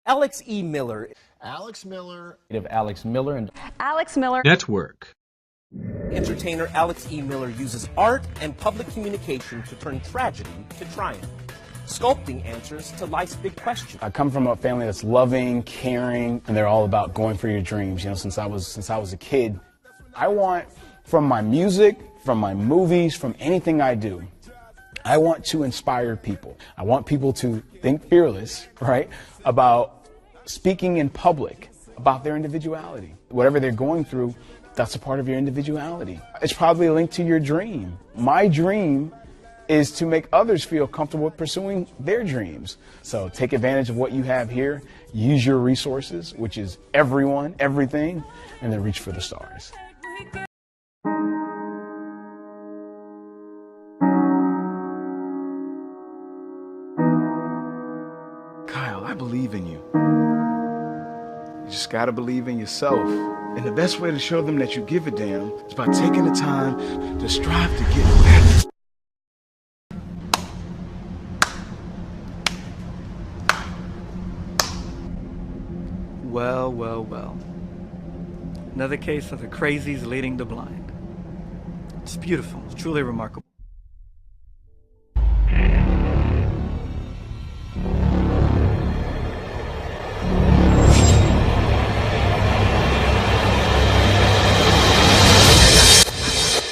Alex E. Miller. Alex Miller. Of Alex Miller and Alex Miller Network. Entertainer Alex E. Miller uses art and public communication to turn tragedy to triumph, sculpting answers to life's big questions. I come from a family that's loving, caring, and they're all about going for your dreams. You know, since I was a kid, I want from my music, from my movies, from anything I do, I want to inspire people. I want people to think fearless, right, about speaking in public, about their individuality. Whatever they're going through, that's a part of your individuality. It's probably linked to your dream. My dream is to make others feel comfortable with pursuing their dreams. So take advantage of what you have here, use your resources, which is everyone, everything, and then reach for the stars. Kyle, I believe in you. You just gotta believe in yourself. And the best way to show them that you give a damn is by taking the time to strive to get better. Well, well, well. Another case of the crazies leading the blind. It's beautiful. It's truly remarkable.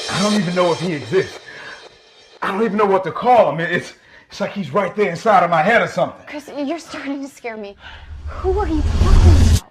I don't even know if he exists. I don't even know what to call him. It's like he's right there inside of my head or something. Chris, you're starting to scare me. Who are you talking about?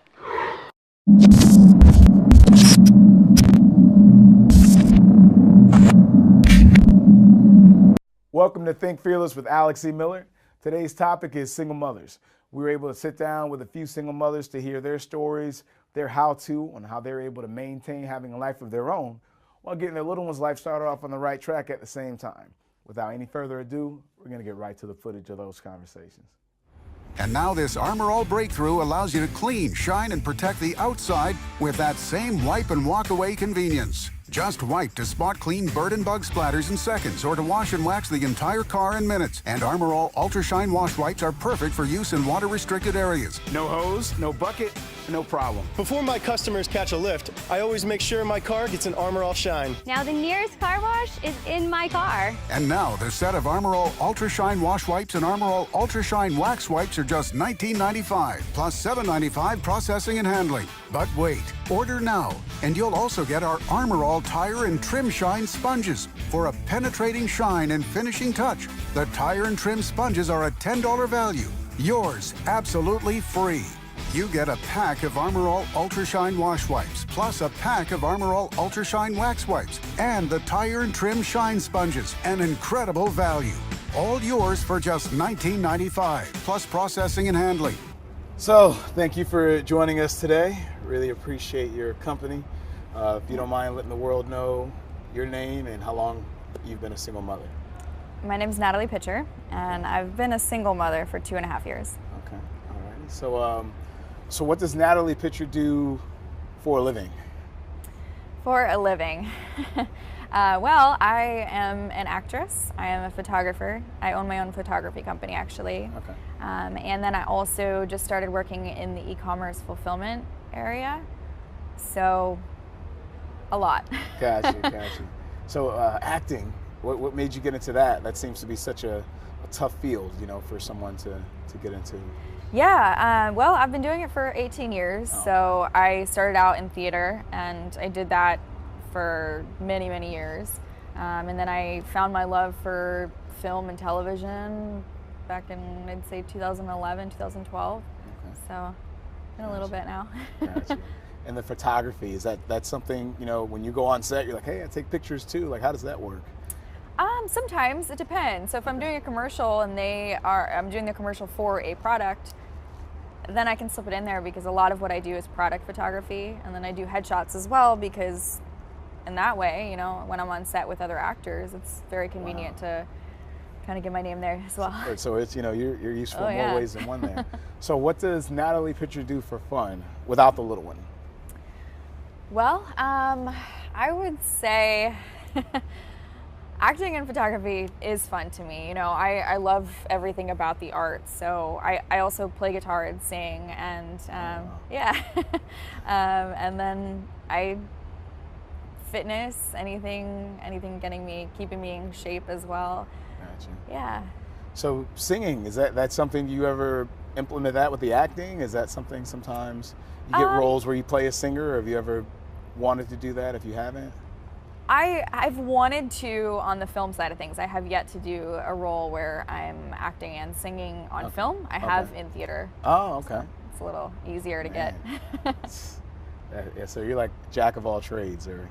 Welcome to Think Fearless with Alex E. Miller. Today's topic is single mothers. We were able to sit down with a few single mothers to hear their stories, their how-to on how they're able to maintain having a life of their own while getting their little one's life started off on the right track at the same time. Without any further ado, we're going to get right to the footage of those conversations. And now this Armor All Breakthrough allows you to clean, shine, and protect the outside with that same wipe and walk away convenience. Just wipe to spot clean bird and bug splatters in seconds or to wash and wax the entire car in minutes. And Armor All Ultra Shine wash wipes are perfect for use in water-restricted areas. No hose, no bucket, no problem. Before my customers catch a lift, I always make sure my car gets an Armor All Shine. Now the nearest car wash is in my car. And now the set of Armor All Ultra Shine wash wipes and Armor All Ultra Shine wax wipes are just $19.95 plus $7.95 processing and handling. But wait, order now, and you'll also get our Armor All Tire and Trim Shine sponges for a penetrating shine and finishing touch. The tire and trim sponges are a $10 value. Yours absolutely free. You get a pack of Armor All Ultra Shine wash wipes, plus a pack of Armor All Ultra Shine wax wipes, and the tire and trim shine sponges, an incredible value. All yours for just $19.95, plus processing and handling. So, thank you for joining us today. Really appreciate your company. If you don't mind letting the world know your name and how long you've been a single mother. My name is Natalie Pitcher, and I've been a single mother for 2.5 years. Okay, all right. So what does Natalie Pitcher do for a living? For a living? Well, I am an actress. I am a photographer. I own my own photography company, actually. Okay. And then I also just started working in the e-commerce fulfillment area. So, a lot. Gotcha. So, acting, what made you get into that? That seems to be such a tough field, you know, for someone to get into. Yeah, well, I've been doing it for 18 years. So I started out in theater, and I did that for many, many years. And then I found my love for film and television back in, I'd say, 2011, 2012. Okay. So, been a little bit now. Gotcha. And the photography, is that's something, you know, when you go on set, you're like, hey, I take pictures too. Like, how does that work? Sometimes it depends. So if I'm doing a commercial and I'm doing the commercial for a product, then I can slip it in there because a lot of what I do is product photography, and then I do headshots as well because in that way, you know, when I'm on set with other actors, it's very convenient to kind of get my name there as well. So it's, you know, you're useful in more ways than one there. So what does Natalie Pitcher do for fun without the little one? Well, I would say Acting and photography is fun to me. You know, I love everything about the art. So I also play guitar and sing, and yeah. And then fitness, anything keeping me in shape as well. Gotcha. Yeah. So singing, is that's something you ever implement that with the acting? Is that something sometimes you get roles where you play a singer, or have you ever wanted to do that if you haven't? I've wanted to on the film side of things. I have yet to do a role where I'm acting and singing on film. I have in theater. Oh, okay. So it's a little easier to get. Yeah, so you're like jack of all trades, or?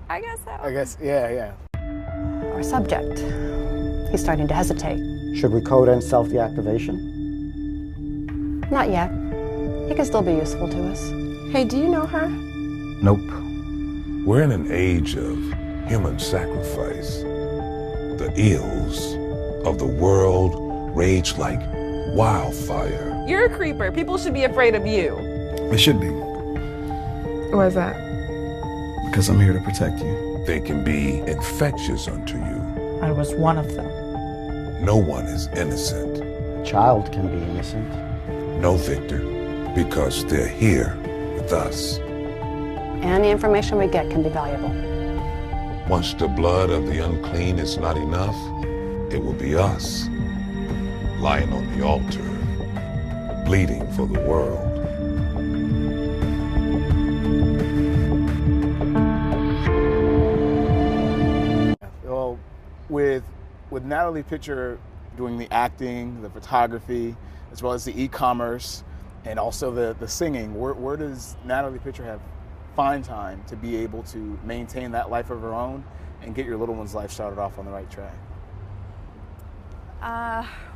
I guess so. I guess, yeah. Our subject, he's starting to hesitate. Should we code in self-deactivation? Not yet. He can still be useful to us. Hey, do you know her? Nope. We're in an age of human sacrifice. The ills of the world rage like wildfire. You're a creeper. People should be afraid of you. They should be, Why is that? because I'm here to protect you. They can be infectious unto you. I was one of them. No one is innocent. A child can be innocent. No, Victor, because they're here with us. And the information we get can be valuable. Once the blood of the unclean is not enough, it will be us, lying on the altar, bleeding for the world. Well, with Natalie Pitcher doing the acting, the photography, as well as the e-commerce, and also the singing, where does Natalie Pitcher find time to be able to maintain that life of her own and get your little one's life started off on the right track?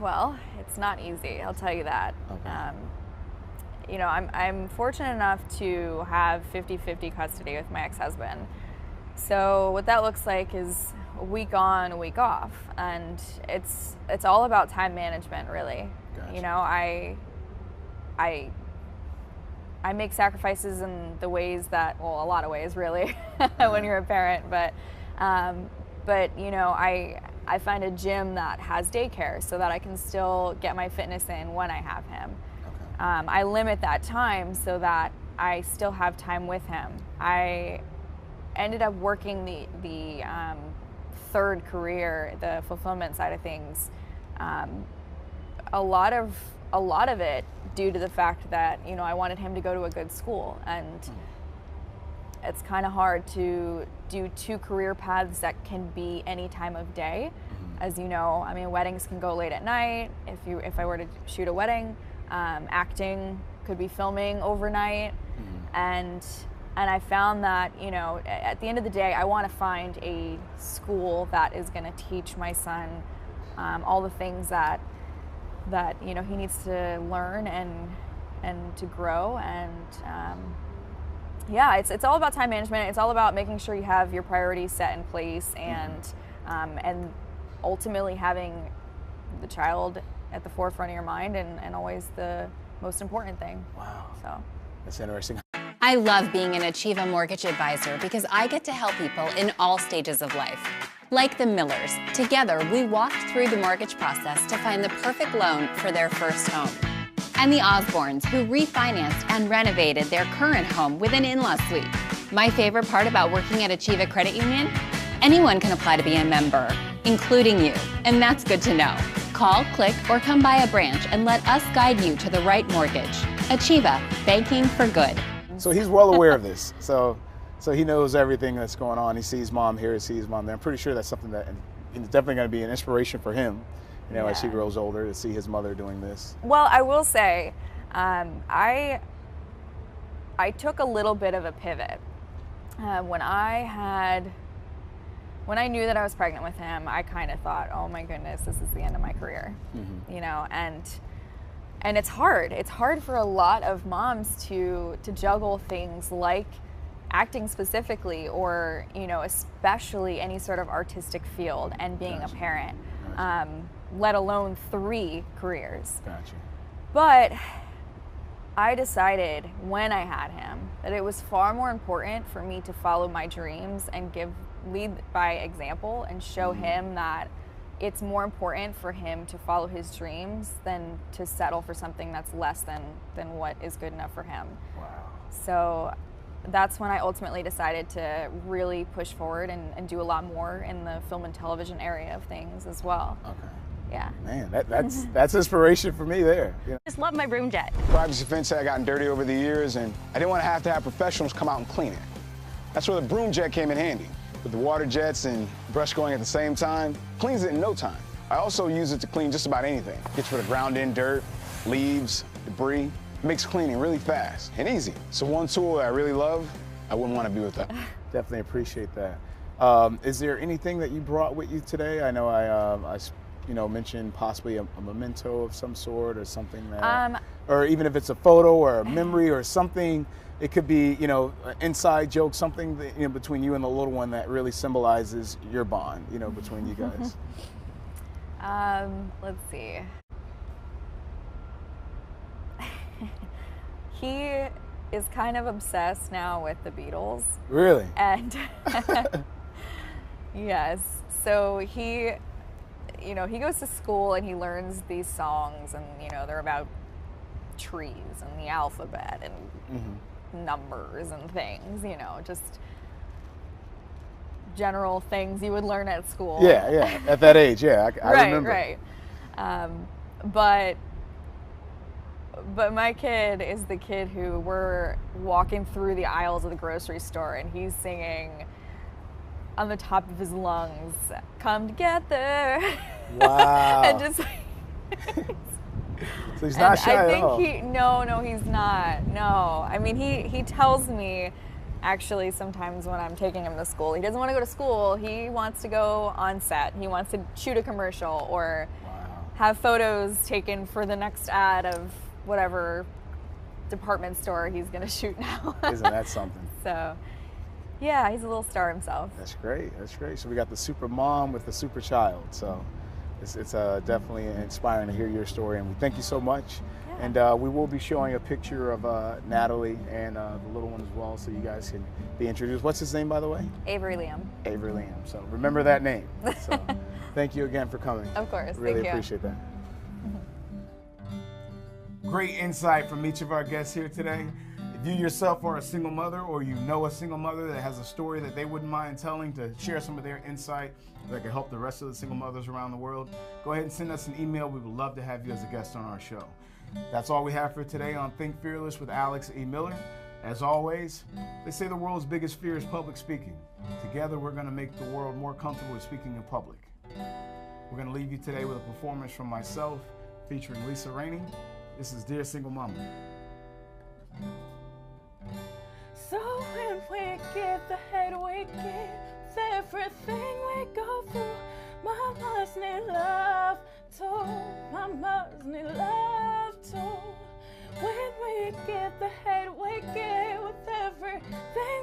Well, it's not easy, I'll tell you that. Okay. You know, I'm fortunate enough to have 50-50 custody with my ex-husband. So what that looks like is a week on, a week off, and it's all about time management, really. Gotcha. You know, I make sacrifices in the ways that, well, a lot of ways, really, when you're a parent. But you know, I find a gym that has daycare so that I can still get my fitness in when I have him. Okay. I limit that time so that I still have time with him. I ended up working the third career, the fulfillment side of things. A lot of it due to the fact that, you know, I wanted him to go to a good school, and it's kind of hard to do two career paths that can be any time of day. As you know, I mean, weddings can go late at night. If I were to shoot a wedding, acting could be filming overnight, and I found that, you know, at the end of the day, I want to find a school that is going to teach my son all the things that you know he needs to learn and to grow, and yeah, it's all about time management. It's all about making sure you have your priorities set in place, and ultimately having the child at the forefront of your mind, and always the most important thing. Wow. So That's interesting. I love being an Achieva mortgage advisor because I get to help people in all stages of life. Like the Millers, together we walked through the mortgage process to find the perfect loan for their first home. And the Osbornes, who refinanced and renovated their current home with an in-law suite. My favorite part about working at Achieva Credit Union? Anyone can apply to be a member, including you, and that's good to know. Call, click, or come by a branch and let us guide you to the right mortgage. Achieva, banking for good. So he's well aware of this. So he knows everything that's going on. He sees mom here, he sees mom there. I'm pretty sure that's something that is definitely going to be an inspiration for him, you know, as he grows older, to see his mother doing this. Well, I will say, I took a little bit of a pivot. When I knew that I was pregnant with him, I kind of thought, oh my goodness, this is the end of my career, you know, and it's hard. It's hard for a lot of moms to juggle things like acting specifically, or, you know, especially any sort of artistic field, and being a parent, let alone 3 careers. Gotcha. But I decided when I had him that it was far more important for me to follow my dreams and give lead by example and show him that it's more important for him to follow his dreams than to settle for something that's less than what is good enough for him. Wow. So that's when I ultimately decided to really push forward and do a lot more in the film and television area of things as well. Okay. Yeah. Man, that's inspiration for me there. You know? Just love my broom jet. Privacy fence had gotten dirty over the years, and I didn't want to have professionals come out and clean it. That's where the broom jet came in handy. With the water jets and brush going at the same time, cleans it in no time. I also use it to clean just about anything. Gets rid of ground-in dirt, leaves, debris. It makes cleaning really fast and easy. So one tool that I really love, I wouldn't want to be without. Definitely appreciate that. Is there anything that you brought with you today? I know I mentioned possibly a memento of some sort or something that, or even if it's a photo or a memory or something. It could be, an inside joke, something that, between you and the little one that really symbolizes your bond, between you guys. Let's see. He is kind of obsessed now with the Beatles. Really? And yes, so he goes to school and he learns these songs, and they're about trees and the alphabet and numbers and things, just general things you would learn at school. Yeah, at that age, I remember. Right. But my kid is the kid who we're walking through the aisles of the grocery store and he's singing on the top of his lungs, "Come together." Wow. And just so he's not shy at all. No, he's not. No. I mean, he tells me actually sometimes when I'm taking him to school, he doesn't want to go to school. He wants to go on set. He wants to shoot a commercial or have photos taken for the next ad of whatever department store he's going to shoot now. Isn't that something? So, yeah, he's a little star himself. That's great. So we got the super mom with the super child. So it's definitely inspiring to hear your story, and we thank you so much. Yeah. And we will be showing a picture of Natalie and the little one as well, so you guys can be introduced. What's his name, by the way? Avery Liam. Avery Liam. So remember that name. So thank you again for coming. Of course. Really appreciate that. Great insight from each of our guests here today. If you yourself are a single mother, or you know a single mother that has a story that they wouldn't mind telling to share some of their insight that can help the rest of the single mothers around the world, go ahead and send us an email. We would love to have you as a guest on our show. That's all we have for today on Think Fearless with Alex E. Miller. As always, they say the world's biggest fear is public speaking. Together, we're going to make the world more comfortable with speaking in public. We're going to leave you today with a performance from myself featuring Lisa Rainey. This is Dear Single Mama. So when we get the head we get, with everything we go through, mamas need love too, mamas need love too. When we get the head we get, with everything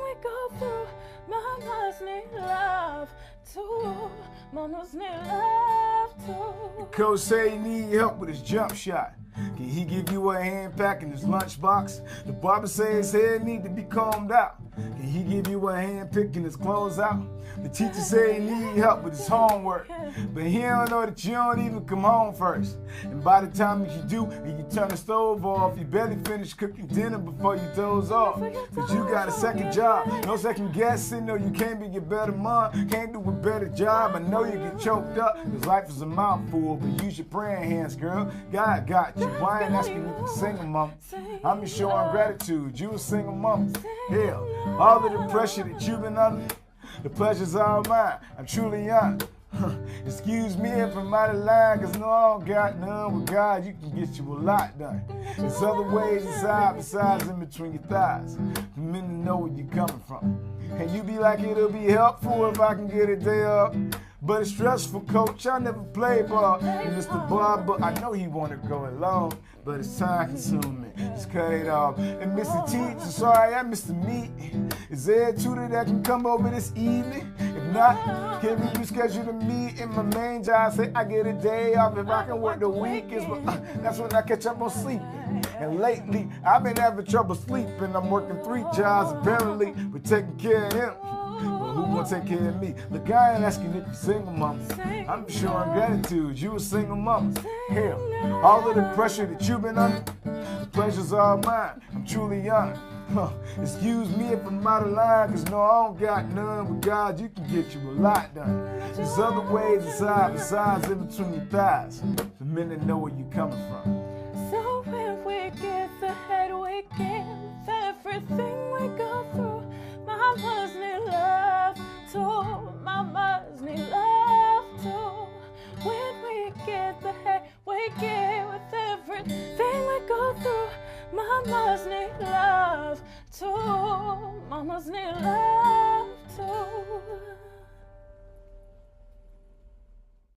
we go through, mamas need love too, mamas need love too. The coach say he need help with his jump shot. Can he give you a hand packing his lunchbox? The barber say his head need to be combed out. Can he give you a hand picking his clothes out? The teacher say he need help with his homework, but he don't know that you don't even come home first. And by the time you do, and you turn the stove off, you barely finish cooking dinner before you doze off. Cause you got a second job, no second guessing, no you can't be your better mom, can't do a better job. I know you get choked up, cause life is a mouthful, but use your praying hands, girl. God got you. Why ain't asking you to sing a mom? I'm just showing gratitude. You a single mom. Hell, all of the pressure that you've been under, the pleasure's all mine. I'm truly young. Excuse me if I'm out of line, cause no, I don't got none. With God, you can get you a lot done. There's other ways inside besides in between your thighs for men to know where you're coming from. And you be like, it'll be helpful if I can get a day up. But it's stressful, coach. I never played ball. And Mr. Bob, but I know he wanna go alone. But it's time consuming. Just cut it off. And Mr. Teacher, sorry, I missed the meet. Is there a tutor that can come over this evening? If not, can we reschedule the meet? In my main job, say I get a day off if I can work the weekends. But that's when I catch up on sleeping. And lately, I've been having trouble sleeping. I'm working 3 jobs apparently, but taking care of him. But who gonna take care of me? Look, I ain't asking if you're single, mama. I'm showing gratitude. You a single mama. Hell, all of the pressure that you've been under, the pleasure's all mine. I'm truly honored. Excuse me if I'm out of line, cause no, I don't got none, but God, you can get you a lot done. There's other ways aside besides in between your thighs, for men that know where you coming from. So when we get the head we give everything we go through, mamas need love too, mamas need love too. When we get the head we give with everything we go through, mamas need love too, mamas need love too.